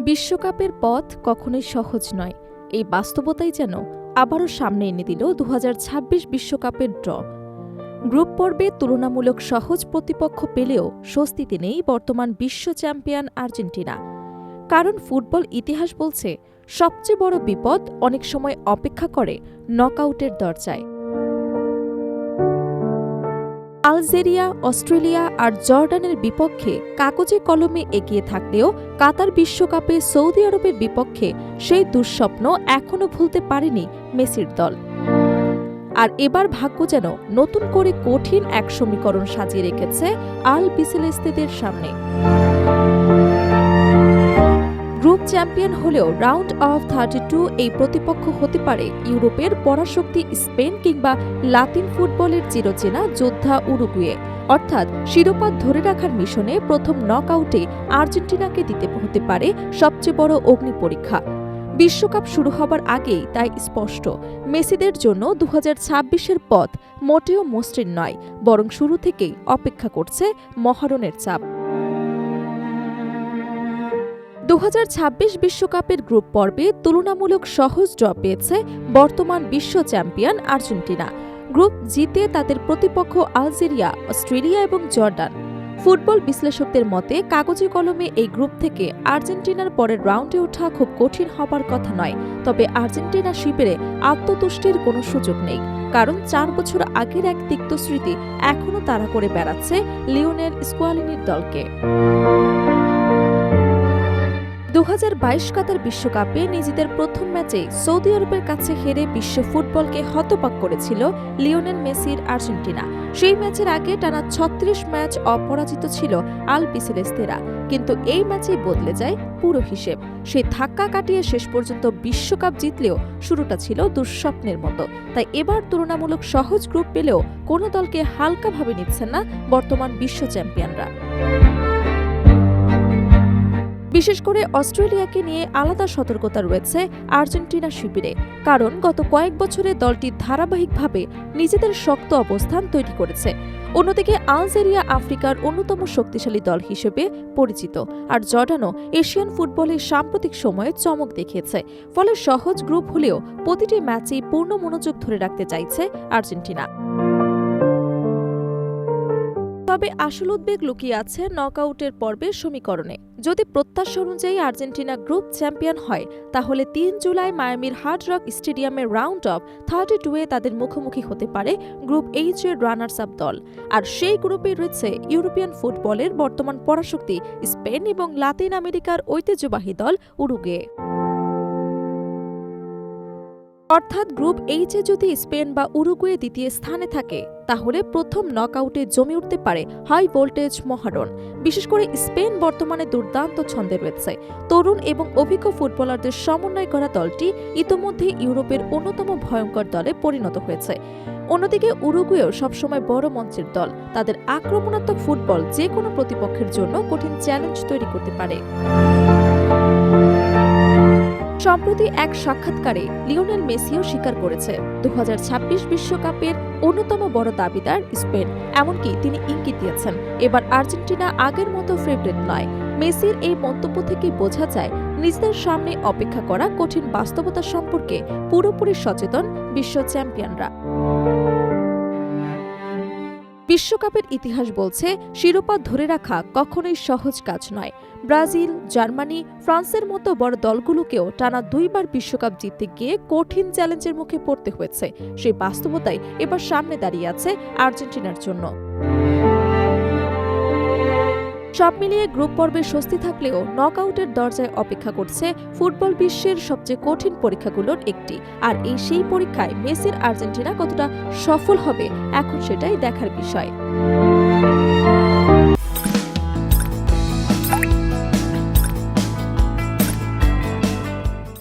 বিশ্বকাপের পথ কখনোই সহজ নয়। এই বাস্তবতাই যেন আবারও সামনে এনে দিল ২০২৬ বিশ্বকাপের ড্র। গ্রুপ পর্বে তুলনামূলক সহজ প্রতিপক্ষ পেলেও স্বস্তিতে নেই বর্তমান বিশ্ব চ্যাম্পিয়ন আর্জেন্টিনা। কারণ ফুটবল ইতিহাস বলছে, সবচেয়ে বড় বিপদ অনেক সময় অপেক্ষা করে নকআউটের দরজায়। আলজেরিয়া, অস্ট্রেলিয়া আর জর্ডানের বিপক্ষে কাগজে কলমে এগিয়ে থাকলেও কাতার বিশ্বকাপে সৌদি আরবের বিপক্ষে সেই দুঃস্বপ্ন এখনও ভুলতে পারেনি মেসির দল। আর এবার ভাগ্য যেন নতুন করে কঠিন এক সমীকরণ সাজিয়ে রেখেছে আল বিসেলেস্তেদের সামনে। গ্রুপ চ্যাম্পিয়ন হলেও রাউন্ড অফ 32 এই প্রতিপক্ষ হতে পারে ইউরোপের পরাশক্তি স্পেন কিংবা লাতিন ফুটবলের চিরচেনা যোদ্ধা উরুগুয়ে। অর্থাৎ শিরোপা ধরে রাখার মিশনে প্রথম নকআউটে আর্জেন্টিনাকে দিতে হতে পারে সবচেয়ে বড় অগ্নি পরীক্ষা। বিশ্বকাপ শুরু হবার আগেই তাই স্পষ্ট, মেসিদের জন্য ২০২৬-এর পথ মোটেও মসৃণ নয়, বরং শুরু থেকেই অপেক্ষা করছে মহারণের চাপ। ২০২৬ বিশ্বকাপের গ্রুপ পর্বে তুলনামূলক সহজ ড্র পেয়েছে বর্তমান বিশ্ব চ্যাম্পিয়ন আর্জেন্টিনা। গ্রুপ জিতে তাদের প্রতিপক্ষ আলজেরিয়া, অস্ট্রেলিয়া এবং জর্ডান। ফুটবল বিশ্লেষকদের মতে কাগজে কলমে এই গ্রুপ থেকে আর্জেন্টিনার পরের রাউন্ডে ওঠা খুব কঠিন হবার কথা নয়। তবে আর্জেন্টিনা শিবিরে আত্মতুষ্টির কোনো সুযোগ নেই, কারণ ৪ বছর আগের এক তিক্ত স্মৃতি এখনও তাড়া করে বেড়াচ্ছে লিওনেল স্কোয়ালিনির দলকে। ২০২২ কাতার বিশ্বকাপে নিজেদের প্রথম ম্যাচে সৌদি আরবের কাছে হেরে বিশ্ব ফুটবলকে হতবাক করেছিল লিওনেল মেসির আর্জেন্টিনা। সেই ম্যাচের আগে টানা ৩৬ ম্যাচ অপরাজিত ছিল আল বিসেলেস্তেরা, কিন্তু এই ম্যাচেই বদলে যায় পুরো হিসেব। সেই ধাক্কা কাটিয়ে শেষ পর্যন্ত বিশ্বকাপ জিতলেও শুরুটা ছিল দুঃস্বপ্নের মতো। তাই এবার তুলনামূলক সহজ গ্রুপ পেলেও কোনো দলকে হালকাভাবে নিচ্ছেন না বর্তমান বিশ্ব চ্যাম্পিয়নরা। বিশেষ করে অস্ট্রেলিয়াকে নিয়ে আলাদা সতর্কতা রয়েছে আর্জেন্টিনা শিবিরে, কারণ গত কয়েক বছরে দলটি ধারাবাহিকভাবে নিজেদের শক্ত অবস্থান তৈরি করেছে। অন্যদিকে আলজেরিয়া আফ্রিকার অন্যতম শক্তিশালী দল হিসেবে পরিচিত, আর জর্ডানও এশিয়ান ফুটবলে সাম্প্রতিক সময়ে চমক দেখিয়েছে। ফলে সহজ গ্রুপ হলেও প্রতিটি ম্যাচেই পূর্ণ মনোযোগ ধরে রাখতে চাইছে আর্জেন্টিনা। তবে আসল উদ্বেগ লুকিয়ে আছে নকআউটের পর্বের সমীকরণে। যদি প্রত্যাশা অনুযায়ী আর্জেন্টিনা গ্রুপ চ্যাম্পিয়ন হয়, তাহলে ৩ জুলাই মায়ামির হার্ড রক স্টেডিয়ামের রাউন্ড অফ 32-এ তাদের মুখোমুখি হতে পারে গ্রুপ এইচ এর রানার্স আপ দল। আর সেই গ্রুপে রয়েছে ইউরোপিয়ান ফুটবলের বর্তমান পরাশক্তি স্পেন এবং লাতিন আমেরিকার ঐতিহ্যবাহী দল উরুগুয়ে। অর্থাৎ গ্রুপ এইচে যদি স্পেন বা উরুগুয়ে দ্বিতীয় স্থানে থাকে, তাহলে প্রথম নকআউটে জমে উঠতে পারে হাই ভোল্টেজ মহারণ। বিশেষ করে স্পেন বর্তমানে দুর্দান্ত ছন্দে রয়েছে। তরুণ এবং অভিজ্ঞ ফুটবলারদের সমন্বয় করা দলটি ইতোমধ্যে ইউরোপের অন্যতম ভয়ঙ্কর দলে পরিণত হয়েছে। অন্যদিকে উরুগুয়েও সবসময় বড় মঞ্চের দল। তাদের আক্রমণাত্মক ফুটবল যে কোনো প্রতিপক্ষের জন্য কঠিন চ্যালেঞ্জ তৈরি করতে পারে। সম্প্রতি এক সাক্ষাৎকারে লিওনেল মেসিও স্বীকার করেছে ২০২৬ বিশ্বকাপের অন্যতম বড় দাবিদার স্পেন। এমনকি তিনি ইঙ্গিত দিয়েছেন এবার আর্জেন্টিনা আগের মতো ফেভারিট নয়। মেসির এই মন্তব্য থেকে বোঝা যায় নিজেদের সামনে অপেক্ষা করা কঠিন বাস্তবতা সম্পর্কে পুরোপুরি সচেতন বিশ্ব চ্যাম্পিয়নরা। বিশ্বকাপের ইতিহাস বলছে, শিরোপা ধরে রাখা কখনোই সহজ কাজ নয়। ব্রাজিল, জার্মানি, ফ্রান্সের মতো বড় দলগুলোকেও টানা ২ বার বিশ্বকাপ জিততে গিয়ে কঠিন চ্যালেঞ্জের মুখে পড়তে হয়েছে। সেই বাস্তবতাই এবার সামনে দাঁড়িয়ে আছে আর্জেন্টিনার জন্য। সব মিলিয়ে গ্রুপ পর্বে স্বস্তি থাকলেও নকআউটের দরজায় অপেক্ষা করছে ফুটবল বিশ্বের সবচেয়ে কঠিন পরীক্ষাগুলোর একটি। আর সেই পরীক্ষায় মেসির আর্জেন্টিনা কতটা সফল হবে, এখন সেটাই দেখার বিষয়।